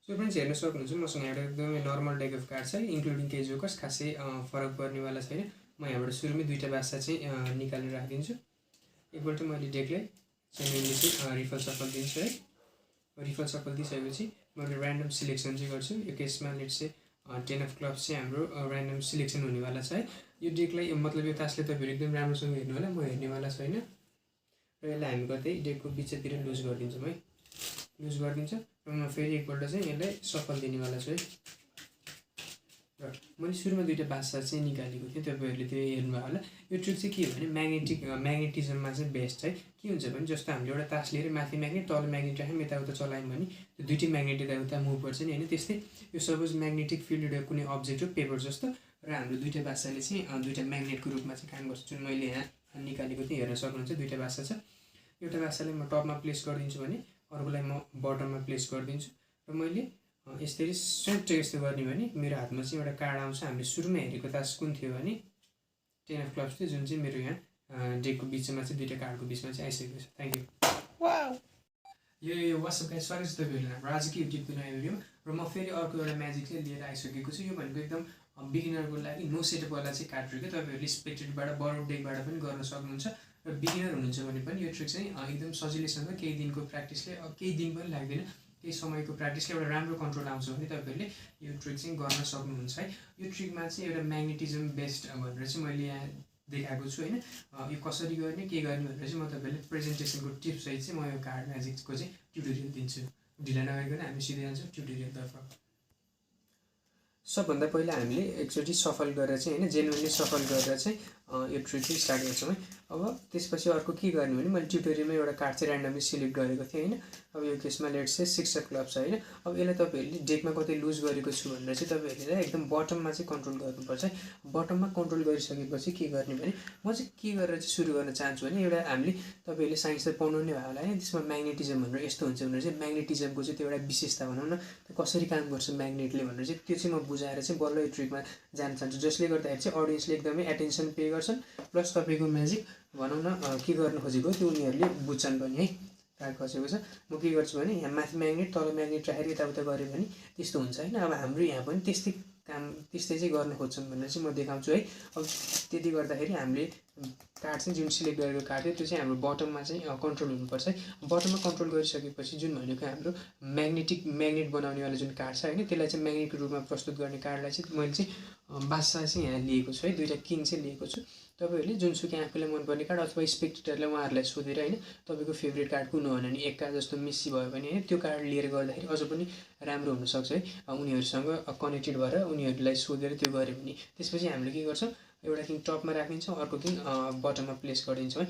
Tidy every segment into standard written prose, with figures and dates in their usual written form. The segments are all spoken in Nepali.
सो फ्रेन्ड्स हेर्न सक्नुहुन्छ मसँग एउटा एकदमै नर्मल डेक अफ कार्ड छ इन्क्लुडिङ केही जोकर्स खासै फरक पर्नेवाला छैन। म यहाँबाट सुरुमै दुईवटा बासा चाहिँ निकालेर राखिदिन्छु। एकपल्ट मैले डेकलाई चाहिँ रिफल सफल दिन्छु है। रिफल सफल दिइसकेपछि म एउटा ऱ्यान्डम सिलेक्सन चाहिँ गर्छु। यो केसमा लेट्स चाहिँ 10 अफ क्लब्स चाहिँ हाम्रो ऱ्यान्डम सिलेक्सन हुनेवाला छ है। यो डेकलाई मतलब यो तासले तपाईँहरू एकदम राम्रोसँग हेर्नु होला, म हेर्नेवाला छैन। र यसलाई हामी कतै डेकको बिचतिर लुज गरिदिन्छौँ है, लुज गरिदिन्छ। र म फेरि एकपल्ट चाहिँ यसलाई सफल दिनेवाला छु है। र मैले सुरुमा दुईवटा बासा चाहिँ निकालेको थिएँ, तपाईँहरूले त्यो हेर्नुभयो होला। यो ट्रिक चाहिँ के हो भने म्याग्नेटिजममा चाहिँ बेस्ट है। के हुन्छ भने जस्तो हामीले एउटा तास लिएर माथि म्याग्नेट तल म्याग्नेट राख्यौँ यताउता चलायौँ भने त्यो दुइटै म्याग्नेट यताउता मुभ गर्छ नि होइन। त्यस्तै यो सपोज म्याग्नेटिक फिल्ड एउटा कुनै अब्जेक्ट हो पेपर जस्तो, र हाम्रो दुईवटा बासाले चाहिँ दुईवटा म्याग्नेटको रूपमा चाहिँ काम गर्छ। जुन मैले यहाँ निकालेको थिएँ हेर्न सक्नुहुन्छ दुईवटा बासा छ। एउटा बासालाई म टपमा प्लेस गरिदिन्छु भने अर्कोलाई म बटममा प्लेस गरिदिन्छु। र मैले यसरी स्ट्रेट यस्तो गर्ने भने मेरो हातमा चाहिँ एउटा कार्ड आउँछ। हामीले सुरुमा हेरेको तास कुन थियो भने 10 अफ क्लब्स थियो, जुन चाहिँ मेरो यहाँ डेकको बिचमा चाहिँ दुईवटा कार्डको बिचमा चाहिँ आइसकेको छ। Thank you. यो वाट्सएप गाइस, स्वागत छ तपाईँहरूलाई हाम्रो आजको युट्युबको नयाँ भिडियोमा। र म फेरि अर्को एउटा म्याजिक चाहिँ लिएर आइसकेको छु। यो भनेको एकदम बिगिनरको लागि नो सेटअपवाला चाहिँ कार्ड ट्रिक हो। तपाईँहरूले स्पेक्टेडबाट बरोड डेकबाट पनि गर्न सक्नुहुन्छ। र बिगिनर हुनुहुन्छ भने पनि यो ट्रिक चाहिँ एकदम सजिलैसँग केही दिनको प्र्याक्टिसले, केही दिन पनि लाग्दैन, केही समयको प्र्याक्टिसले एउटा राम्रो कन्ट्रोल आउँछ भने तपाईँहरूले यो ट्रिक चाहिँ गर्न सक्नुहुन्छ है। यो ट्रिकमा चाहिँ एउटा म्याग्नेटिजम बेस्ड भनेर चाहिँ मैले यहाँ देखाएको छु होइन। यो कसरी गर्ने के गर्ने भनेर चाहिँ म तपाईँहरूले प्रेजेन्टेसनको टिप्स सहित चाहिँ म यो कार्ड म्याजिकको चाहिँ ट्युटोरियल दिन्छु। ढिला नगरिकन हामी सिधै जान्छौँ ट्युटोरियलतर्फ। सबभन्दा पहिला हामीले एकचोटि सफल गरेर चाहिँ होइन जेन्युनली सफल गरेर चाहिँ यो ट्रिक चाहिँ स्टार्ट गर्छौँ है। अब त्यसपछि अर्को के गर्ने भने मैले ट्युटोरियलमा एउटा कार्ड चाहिँ ऱ्यान्डमली सिलेक्ट गरेको थिएँ होइन। अब यो केसमा लेट्स चाहिँ 6 अफ क्लब्स छ होइन। अब यसलाई तपाईँहरूले डेकमा कतै लुज गरेको छु भनेर चाहिँ तपाईँहरूले एकदम बटममा चाहिँ कन्ट्रोल गर्नुपर्छ है। बटममा कन्ट्रोल गरिसकेपछि के गर्ने भने म चाहिँ के गरेर चाहिँ सुरु गर्न चाहन्छु भने एउटा हामीले तपाईँहरूले साइन्स त पढ्नु नै भयो होला होइन। त्यसमा म्याग्नेटिजम भनेर यस्तो हुन्छ भनेर चाहिँ म्याग्नेटिजमको चाहिँ त्यो एउटा विशेषता भनौँ न, कसरी काम गर्छ म्याग्नेटले भनेर चाहिँ त्यो चाहिँ म बुझाएर चाहिँ बल्ल यो ट्रिकमा जान चाहन्छु। जसले गर्दाखेरि चाहिँ अडियन्सले एकदमै एटेन्सन पे गर्छन्, प्लस तपाईँको म्याजिक भनौँ न के गर्न खोजेको त्यो उनीहरूले बुझ्छन् पनि है। कार्ड खसेको छ, म के गर्छु भने यहाँ माथि म्याग्नेट तल म्याग्नेट राखेर यताउता गऱ्यो भने त्यस्तो हुन्छ होइन। अब हाम्रो यहाँ पनि त्यस्तै चाहिँ गर्न खोज्छौँ भनेर चाहिँ म देखाउँछु है। अब त्यति गर्दाखेरि हामीले कार्ड चाहिँ जुन सिलेक्ट गरेको कार्ड थियो त्यो चाहिँ हाम्रो बटममा चाहिँ कन्ट्रोल हुनुपर्छ है। बटममा कन्ट्रोल गरिसकेपछि जुन भनेको हाम्रो म्याग्नेट बनाउनेवाला जुन कार्ड छ होइन, त्यसलाई चाहिँ म्याग्नेटको रूपमा प्रस्तुत गर्ने कार्डलाई चाहिँ मैले चाहिँ बादशाह चाहिँ यहाँ लिएको छु है। दुईवटा किङ चाहिँ लिएको छु। तपाईँहरूले जुनसुकै आफूलाई मनपर्ने कार्ड अथवा स्पेक्टेटरलाई उहाँहरूलाई सोधेर होइन तपाईँको फेभरेट कार्ड कुन हो भने एक कार्ड जस्तो मेस्सी भयो भने होइन त्यो कार्ड लिएर गर्दाखेरि अझ पनि राम्रो हुनसक्छ है। उनीहरूसँग कनेक्टेड भएर उनीहरूलाई सोधेर त्यो गऱ्यो भने त्यसपछि हामीले के गर्छौँ एउटा किङ टपमा राखिदिन्छौँ, अर्को किङ बटममा प्लेस गरिदिन्छौँ है।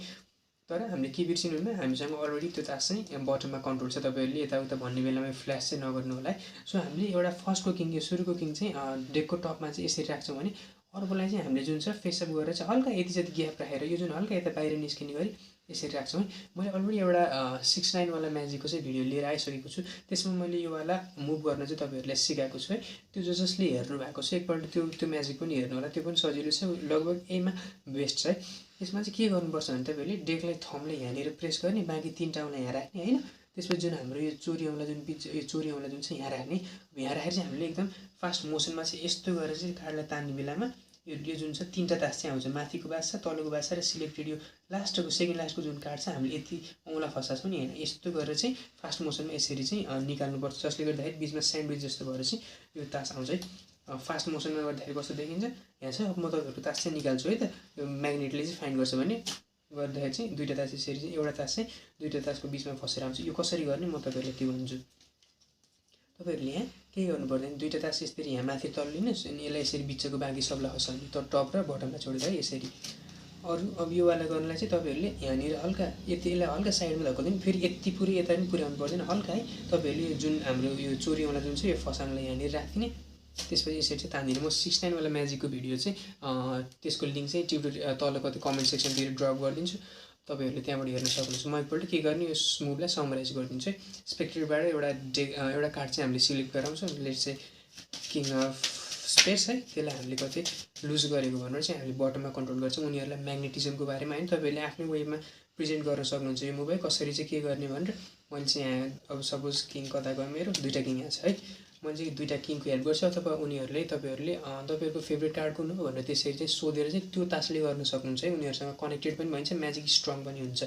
तर हामीले के बिर्सिनु हुन्न, हामीसँग अलरेडी त्यो तास चाहिँ बटममा कन्ट्रोल छ। तपाईँहरूले यताउता भन्ने बेलामा फ्ल्यास चाहिँ नगर्नु होला है। सो हामीले एउटा फर्स्टको किङ यो सुरुको किङ चाहिँ डेकको टपमा चाहिँ यसरी राख्छौँ भने अर्कोलाई चाहिँ हामीले जुन छ फेसअप गरेर चाहिँ हल्का यति जति ग्याप राखेर यो जुन हल्का यता बाहिर निस्किने गरी यसरी राख्छौँ है। मैले अलरेडी एउटा 6-9 वाला म्याजिकको चाहिँ भिडियो लिएर आइसकेको छु। त्यसमा मैले यो वाला मुभ गर्न चाहिँ तपाईँहरूलाई सिकाएको छु है। त्यो जसले हेर्नु भएको छ एकपल्ट त्यो म्याजिक पनि हेर्नु होला, त्यो पनि सजिलो छ, लगभग एमा बेस्ट छ है। यसमा चाहिँ के गर्नुपर्छ भने तपाईँहरूले डेकलाई थम्बले यहाँनिर प्रेस गर्ने, बाँकी 3 औँला यहाँ राख्ने होइन। त्यसपछि जुन हाम्रो यो चोरी औँला जुन यो चोरी औँला जुन छ यहाँ राख्ने, यहाँ राखेर चाहिँ हामीले एकदम फास्ट मोसनमा चाहिँ यस्तो गरेर चाहिँ कार्डलाई तान्ने बेलामा यो जुन छ 3टा तास चाहिँ आउँछ, माथिको बासा तलको बासा र सिलेक्टेड यो लास्टको सेकेन्ड लास्टको जुन कार्ड छ हामीले यति औँला फसाएको छौँ नि होइन, यस्तो गरेर चाहिँ फास्ट मोसनमा यसरी चाहिँ निकाल्नुपर्छ। जसले गर्दाखेरि बिचमा स्यान्डविच जस्तो भएर चाहिँ यो तास आउँछ है। फास्ट मोसनमा गर्दाखेरि कस्तो देखिन्छ यहाँ छ। अब म तपाईँहरूको तास चाहिँ निकाल्छु है त। यो म्याग्नेटले चाहिँ फाइन्ड गर्छ भने गर्दाखेरि चाहिँ दुईवटा तास यसरी चाहिँ एउटा तास चाहिँ दुईवटा तासको बिचमा फसेर आउँछ। यो कसरी गर्ने म तपाईँहरूलाई त्यो भन्छु। तपाईँहरूले यहाँ के गर्नु पर्दैन, दुईवटा तास यसरी यहाँ माथि तल लिनुहोस् अनि यसलाई यसरी बिचको बाँकी सबलाई खसाल्नु त टप र बटमलाई छोडेर है यसरी। अरू अब योवाला गर्नलाई चाहिँ तपाईँहरूले यहाँनिर हल्का यसलाई हल्का साइडमा धक्काउँदैन, फेरि यति पुरै यता पनि पुर्याउनु पर्दैन, हल्का है। तपाईँहरूले जुन हाम्रो यो चोरीवाला जुन छ यो फसानलाई यहाँनिर राखिदिने, त्यसपछि यसरी चाहिँ तान्दिने। म 6-9 वाला म्याजिकको भिडियो चाहिँ त्यसको लिङ्क चाहिँ ट्युटोरियल तल कतै कमेन्ट सेक्सनतिर ड्रप गरिदिन्छु, तपाईँहरूले त्यहाँबाट हेर्न सक्नुहुन्छ। म एकपल्ट के गर्ने यो मुभलाई समराइज गरिदिन्छु है। स्पेक्टेडबाट एउटा कार्ड चाहिँ हामीले सिलेक्ट गराउँछौँ, लेट्स चाहिँ किङ अफ स्पेस है। त्यसलाई हामीले कतै लुज गरेको भनेर चाहिँ हामीले बटममा कन्ट्रोल गर्छौँ। उनीहरूलाई म्याग्नेटिजमको बारेमा होइन तपाईँहरूले आफ्नै वेमा प्रेजेन्ट गर्न सक्नुहुन्छ यो मुभ है, कसरी चाहिँ के गर्ने भनेर। मैले चाहिँ यहाँ अब सपोज किङ कता गयो मेरो 2टा किङ यहाँ छ है मैले चाहिँ 2टा किङको हेल्प गर्छु अथवा उनीहरूले तपाईँहरूको फेभरेट कार्ड कुन हो भनेर त्यसरी चाहिँ सोधेर चाहिँ त्यो तासले गर्न सक्नुहुन्छ है उनीहरूसँग कनेक्टेड पनि भइन्छ म्याजिक स्ट्रङ पनि हुन्छ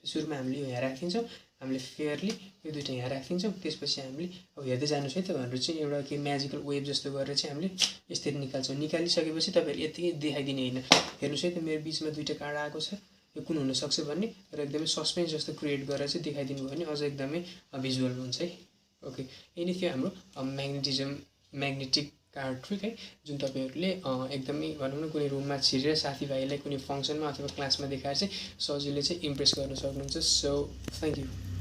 सुरुमा हामीले यो यहाँ राखिदिन्छौँ हामीले फेयरली यो 2टा यहाँ राखिदिन्छौँ त्यसपछि हामीले अब हेर्दै जानुहोस् है तपाईँहरू चाहिँ एउटा के म्याजिकल वेभ जस्तो गरेर चाहिँ हामीले यसरी निकाल्छौँ निकालिसकेपछि तपाईँहरूले यति देखाइदिने होइन हेर्नुहोस् है त मेरो बिचमा 2टा कार्ड आएको छ यो कुन हुनसक्छ भन्ने र एकदमै सस्पेन्स जस्तो क्रिएट गरेर चाहिँ देखाइदिनु भयो भने अझ एकदमै भिजुअल हुन्छ है ओके यही नै थियो हाम्रो म्याग्नेटिक कार्ड ट्रिक है जुन तपाईँहरूले एकदमै भनौँ न कुनै रुममा छिरेर साथीभाइलाई कुनै फङ्सनमा अथवा क्लासमा देखाएर चाहिँ सजिलै चाहिँ इम्प्रेस गर्न सक्नुहुन्छ सो थ्याङ्क यू